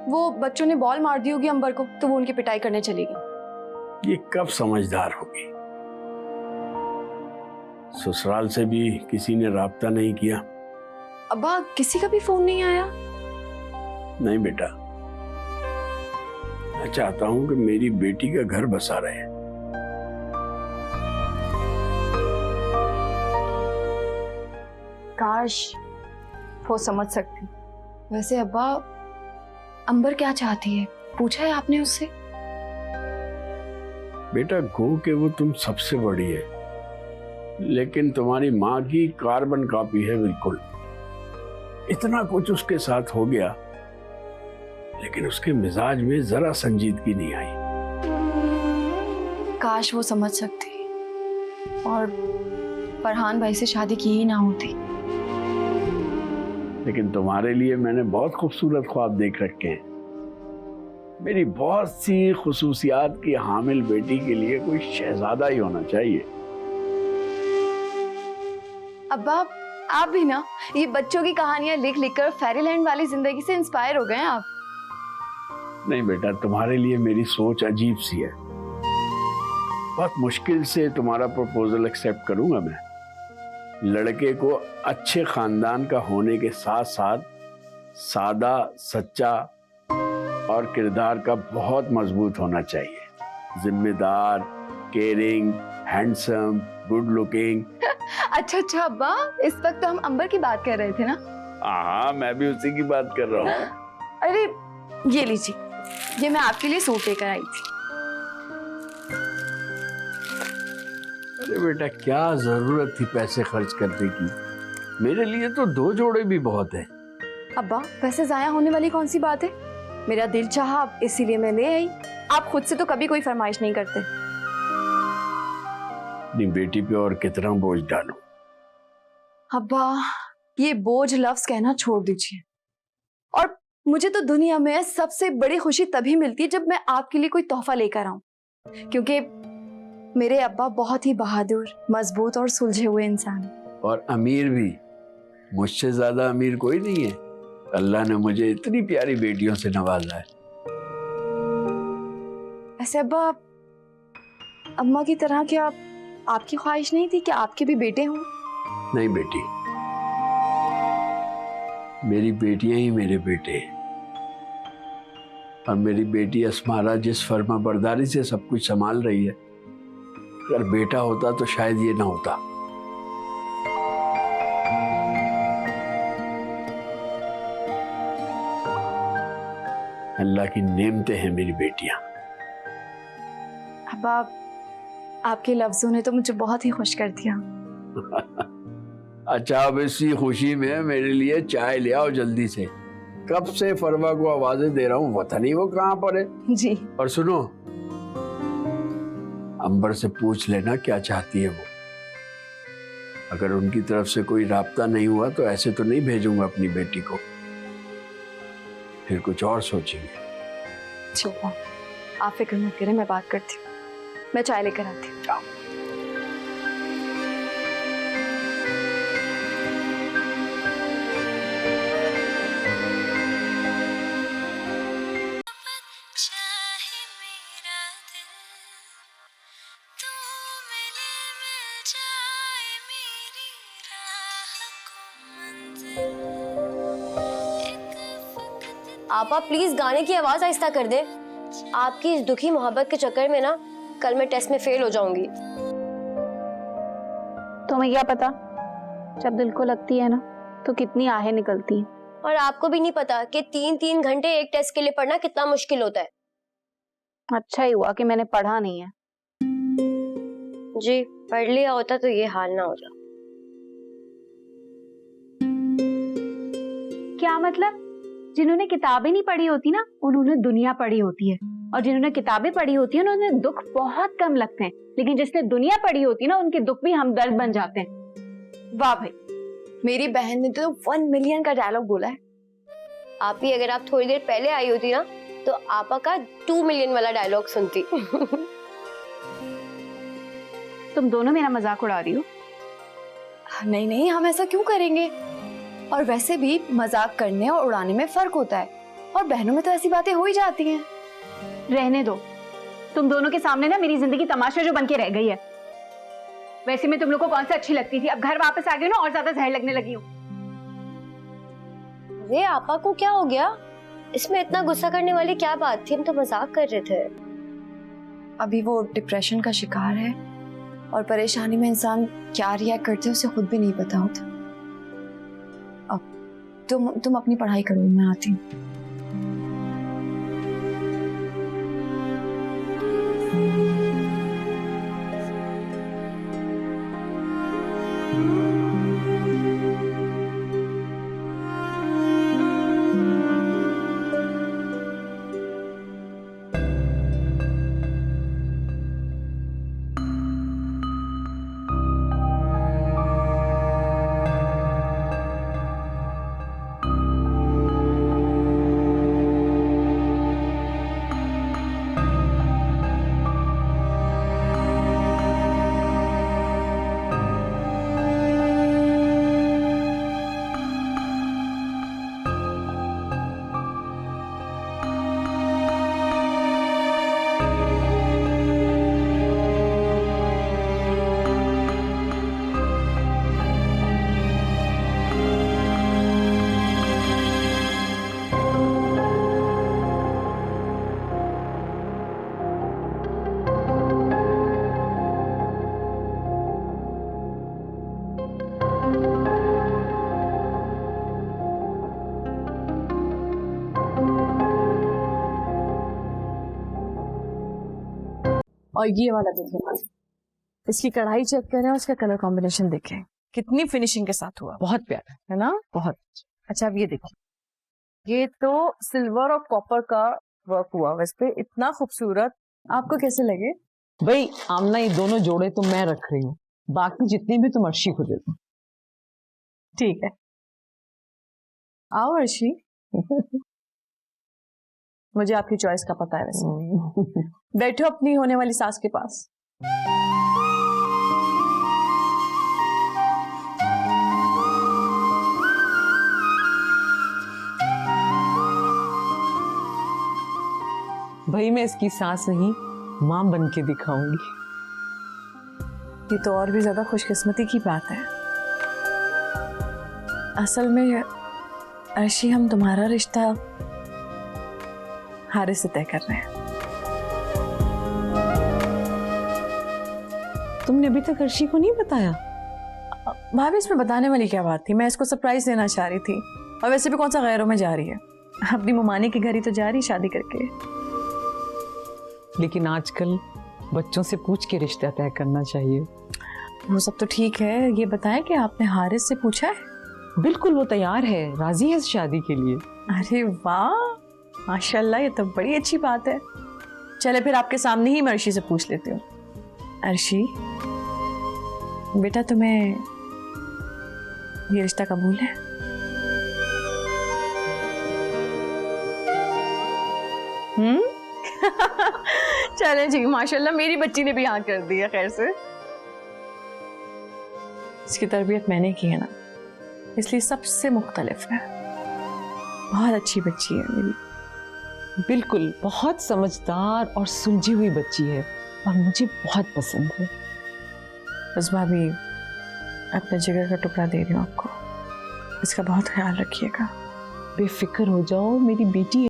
वो बच्चों ने बॉल मार दी होगी अंबर को, तो वो उनकी पिटाई करने चली गई। ये कब समझदार होगी? ससुराल से भी किसी ने राब्ता नहीं किया? अब्बा किसी का भी फोन नहीं आया? नहीं बेटा, मैं चाहता हूं कि मेरी बेटी का घर बसा रहे। काश वो समझ सकती। वैसे अब्बा अंबर क्या चाहती है, पूछा है आपने उससे? बेटा गो के वो तुम सबसे बड़ी है, लेकिन तुम्हारी माँ की कार्बन कॉपी है बिल्कुल। इतना कुछ उसके साथ हो गया, लेकिन उसके मिजाज में जरा संजीदगी नहीं आई। काश वो समझ सकती और फरहान भाई से शादी की ही ना होती। लेकिन तुम्हारे लिए मैंने बहुत खूबसूरत ख्वाब देख रखे हैं। मेरी बहुत सी खुसूसियात की हामिल बेटी के लिए कोई शहजादा ही होना चाहिए। अब्बा आप भी ना ये बच्चों की कहानियां लिख लिख कर फेरीलैंड वाली जिंदगी से इंस्पायर हो गए हैं आप। नहीं बेटा, तुम्हारे लिए मेरी सोच अजीब सी है। बहुत मुश्किल से तुम्हारा प्रपोजल एक्सेप्ट करूंगा मैं। लड़के को अच्छे खानदान का होने के साथ साथ सादा, सच्चा और किरदार का बहुत मजबूत होना चाहिए। जिम्मेदार, केयरिंग, हैंडसम, गुड लुकिंग। अच्छा अब्बा, इस वक्त तो हम अंबर की बात कर रहे थे ना? हाँ, मैं भी उसी की बात कर रहा हूँ। अरे ये लीजिए, ये मैं आपके लिए सूट लेकर आई थी। अरे बेटा, क्या जरूरत थी पैसे खर्च करने की? मेरे लिए तो 2 जोड़े भी बहुत है। अब्बा पैसे जाया होने वाली कौन सी बात है? मेरा दिल चाहा इसीलिए मैं ले आई। आप खुद से तो कभी कोई फरमाइश नहीं करते। अपनी बेटी पे और कितना बोझ डालूं? अब्बा ये बोझ लफ्ज कहना छोड़ दीजिए। और मुझे तो दुनिया में सबसे बड़ी खुशी तभी मिलती है जब मैं आपके लिए कोई तोहफा लेकर आऊं, क्योंकि मेरे अब्बा बहुत ही बहादुर, मजबूत और सुलझे हुए इंसान हैं। और अमीर भी। मुझसे ज्यादा अमीर कोई नहीं है। अल्लाह ने मुझे इतनी प्यारी बेटियों से नवाजा है। ऐसे अब्बा अम्मा की तरह क्या आपकी ख्वाहिश नहीं थी कि आपके भी बेटे हों? नहीं बेटी, मेरी बेटियां ही मेरे बेटे हैं। और मेरी बेटी अस्मारा जिस फर्मा बरदारी से सब कुछ संभाल रही है, अगर बेटा होता तो शायद ये ना होता। अल्लाह की नेमतें हैं मेरी बेटियां। अब्बा आपके लफ्जों ने तो मुझे बहुत ही खुश कर दिया। अच्छा, अब इसी खुशी में मेरे लिए चाय ले आओ जल्दी से। कब से फरवा को आवाजें दे रहा हूँ, पता नहीं वो कहाँ पर है। जी। और सुनो, अंबर से पूछ लेना क्या चाहती है वो। अगर उनकी तरफ से कोई राब्ता नहीं हुआ तो ऐसे तो नहीं भेजूंगा अपनी बेटी को, फिर कुछ और सोचेंगे। ठीक, आप फिक्र मत करें, मैं बात करती हूँ। मैं चाय लेकर आती हूँ। जाओ। आपा प्लीज गाने की आवाज आहिस्ता कर दे। आपकी इस दुखी मोहब्बत के चक्कर में ना कल मैं टेस्ट में फेल हो जाऊंगी। तुम्हें क्या पता, जब दिल को लगती है ना तो कितनी आहें निकलती हैं। और आपको भी नहीं पता कि 3-3 घंटे एक टेस्ट के लिए पढ़ना कितना मुश्किल होता है। अच्छा ही हुआ कि मैंने पढ़ा नहीं है। जी, पढ़ लिया होता तो ये हाल ना होता। क्या मतलब? जिन्होंने किताबें नहीं पढ़ी होती ना, उन्होंने दुनिया पढ़ी होती है, और जिन्होंने किताबें पढ़ी होती है ना, उन्हें दुख बहुत कम लगते हैं, लेकिन जिसने दुनिया पढ़ी होती है ना, उनके दुख भी हमदर्द बन जाते हैं। वाह भाई, मेरी बहन ने तो 1 मिलियन का डायलॉग बोला है। आप ही अगर आप थोड़ी देर पहले आई होती ना तो आपा का 2 मिलियन वाला डायलॉग सुनती। तुम दोनों मेरा मजाक उड़ा रही हो। नहीं नहीं, हम ऐसा क्यों करेंगे? और वैसे भी मजाक करने और उड़ाने में फर्क होता है। और बहनों में तो ऐसी बातें हो ही जाती हैं। रहने दो, तुम दोनों के सामने ना मेरी जिंदगी तमाशा जो बन के रह गई है। वैसे मैं तुम लोग को कौन सा अच्छी लगती थी, अब घर वापस आ गई ना और ज्यादा जहर लगने लगी हूँ। अरे आपा को क्या हो गया? इसमें इतना गुस्सा करने वाली क्या बात थी? हम तो मजाक कर रहे थे। अभी वो डिप्रेशन का शिकार है और परेशानी में इंसान क्या रिएक्ट करते है उसे खुद भी नहीं पता होता। अब तुम अपनी पढ़ाई करो, मैं आती हूँ। और ये वाला देखें, इसकी कढ़ाई चेक करें, उसका कलर कॉम्बिनेशन देखें, कितनी फिनिशिंग के साथ हुआ। बहुत प्यारा है ना? बहुत। अच्छा अब ये देखो, ये तो सिल्वर और कॉपर का वर्क हुआ इस पे, इतना खूबसूरत। आपको कैसे लगे? भाई आमना ये दोनों जोड़े तो मैं रख रही हूँ, बाकी जितनी भी तुम अर्शी को दे दो। ठीक है, आओ अर्शी। मुझे आपकी चॉइस का पता है वैसे। बैठो अपनी होने वाली सास के पास। भाई मैं इसकी सास नहीं माँ बन के दिखाऊंगी। ये तो और भी ज्यादा खुशकिस्मती की बात है। असल में अर्शी, हम तुम्हारा रिश्ता हारिस से तय कर रहे हैं। तुमने अभी तक अर्शी को नहीं बताया? भाभी इसमें बताने वाली क्या बात थी, मैं इसको सरप्राइज देना चाह रही थी। और वैसे भी कौन सा गैरों में जा रही है, अपनी मुमानी के घर ही तो जा रही शादी करके। लेकिन आजकल बच्चों से पूछ के रिश्ता तय करना चाहिए। वो सब तो ठीक है, ये बताएं कि आपने हारिस से पूछा है? बिल्कुल, वो तैयार है, राजी है इस शादी के लिए। अरे वाह, माशाल्लाह, ये तो बड़ी अच्छी बात है। चले फिर आपके सामने ही मैं अर्शी से पूछ लेती हूँ। अर्शी बेटा, तुम्हें ये रिश्ता कबूल है? चले जी, माशाल्लाह मेरी बच्ची ने भी हाँ कर दी है। खैर से इसकी तरबियत मैंने की है ना, इसलिए सबसे मुख्तलिफ है। बहुत अच्छी बच्ची है मेरी। बिल्कुल, बहुत समझदार और सुलझी हुई बच्ची है और मुझे बहुत पसंद है। बस भाभी, अपने जिगर का टुकड़ा दे रही हूँ आपको, इसका बहुत ख्याल रखिएगा। बेफिक्र हो जाओ, मेरी बेटी है।